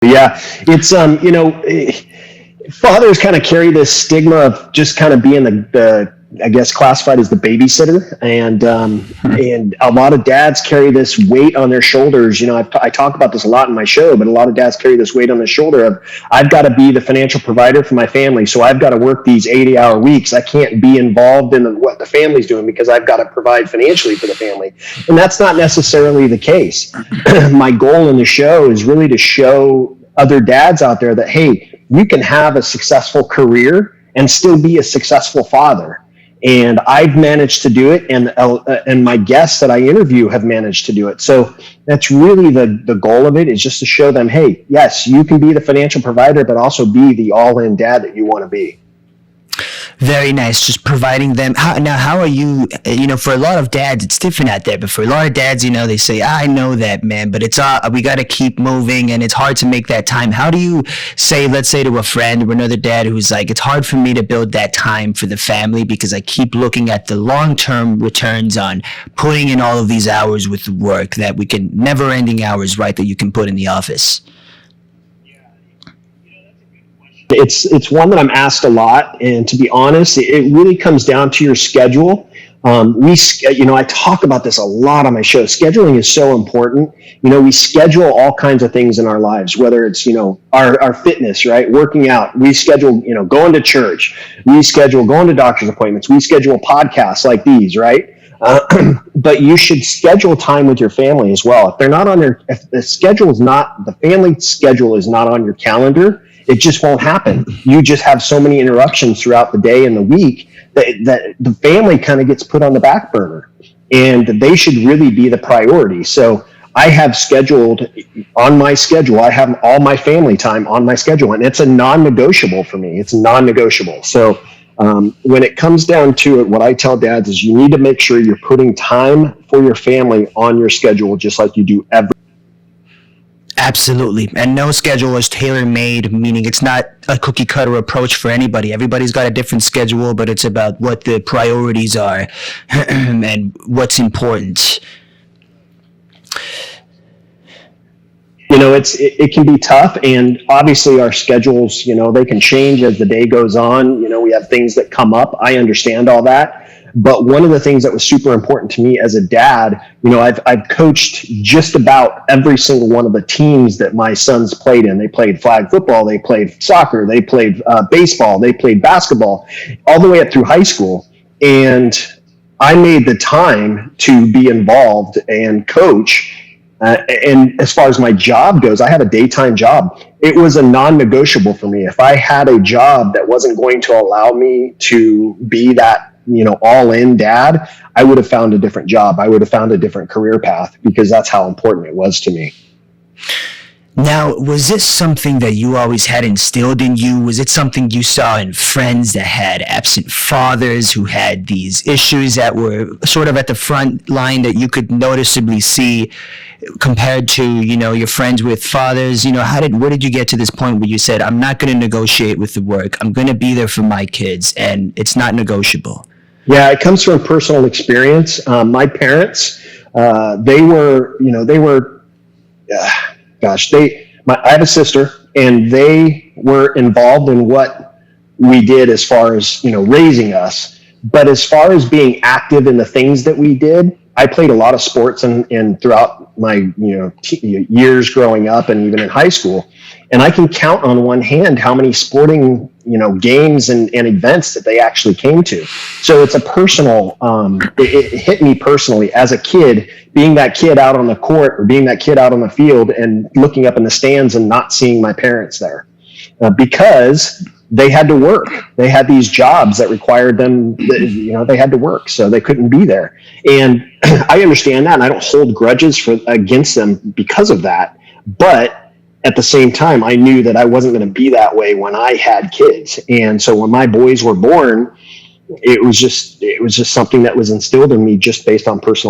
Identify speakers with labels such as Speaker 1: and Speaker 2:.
Speaker 1: Yeah, it's fathers kind of carry this stigma of just kind of being the I guess classified as the babysitter, and a lot of dads carry this weight on their shoulders. I talk about this a lot in my show, but a lot of dads carry this weight on their shoulder of I've got to be the financial provider for my family, so I've got to work these 80-hour weeks. I can't be involved in what the family's doing because I've got to provide financially for the family, and that's not necessarily the case. My goal in the show is really to show other dads out there that, hey, you can have a successful career and still be a successful father. And I've managed to do it, and my guests that I interview have managed to do it. So that's really the goal of it, is just to show them, hey, yes, you can be the financial provider, but also be the all-in dad that you want to be.
Speaker 2: Very nice. Just providing them. How are you, for a lot of dads, it's different out there, but for a lot of dads, they say, I know that, man, but we got to keep moving and it's hard to make that time. How do you say, let's say to a friend or another dad who's like, it's hard for me to build that time for the family because I keep looking at the long-term returns on putting in all of these hours with the work that we can, never-ending hours, right, that you can put in the office?
Speaker 1: It's one that I'm asked a lot, and to be honest, it really comes down to your schedule. I talk about this a lot on my show. Scheduling is so important. We schedule all kinds of things in our lives, whether it's, our fitness, right? Working out. We schedule, going to church. We schedule going to doctor's appointments. We schedule podcasts like these, right? But you should schedule time with your family as well. If the family schedule is not on your calendar, it just won't happen. You just have so many interruptions throughout the day and the week that the family kind of gets put on the back burner, and they should really be the priority. So I have scheduled on my schedule, I have all my family time on my schedule, and it's a non-negotiable for me. It's non-negotiable. So when it comes down to it, what I tell dads is you need to make sure you're putting time for your family on your schedule, just like you do every.
Speaker 2: Absolutely. And no schedule is tailor-made, meaning it's not a cookie-cutter approach for anybody. Everybody's got a different schedule, but it's about what the priorities are and what's important.
Speaker 1: It can be tough, and obviously our schedules, they can change as the day goes on. We have things that come up. I understand all that. But one of the things that was super important to me as a dad, I've coached just about every single one of the teams that my sons played in. They played flag football, they played soccer, they played baseball, they played basketball, all the way up through high school. And I made the time to be involved and coach. And as far as my job goes, I have a daytime job. It was a non-negotiable for me. If I had a job that wasn't going to allow me to be that, all-in dad, I would have found a different job. I would have found a different career path, because that's how important it was to me.
Speaker 2: Now, was this something that you always had instilled in you? Was it something you saw in friends that had absent fathers who had these issues that were sort of at the front line that you could noticeably see compared to, your friends with fathers? Where did you get to this point where you said, I'm not going to negotiate with the work. I'm going to be there for my kids, and it's not negotiable?
Speaker 1: Yeah, it comes from personal experience. My parents, I have a sister, and they were involved in what we did as far as, raising us. But as far as being active in the things that we did, I played a lot of sports and throughout my, years growing up and even in high school. And I can count on one hand how many sporting, games and events that they actually came to. So it's a personal, it hit me personally as a kid, being that kid out on the court or being that kid out on the field and looking up in the stands and not seeing my parents there, because they had to work. They had these jobs that required them, they had to work, so they couldn't be there. And I understand that, and I don't hold grudges against them because of that. But at the same time, I knew that I wasn't going to be that way when I had kids. And so when my boys were born, it was just something that was instilled in me just based on personal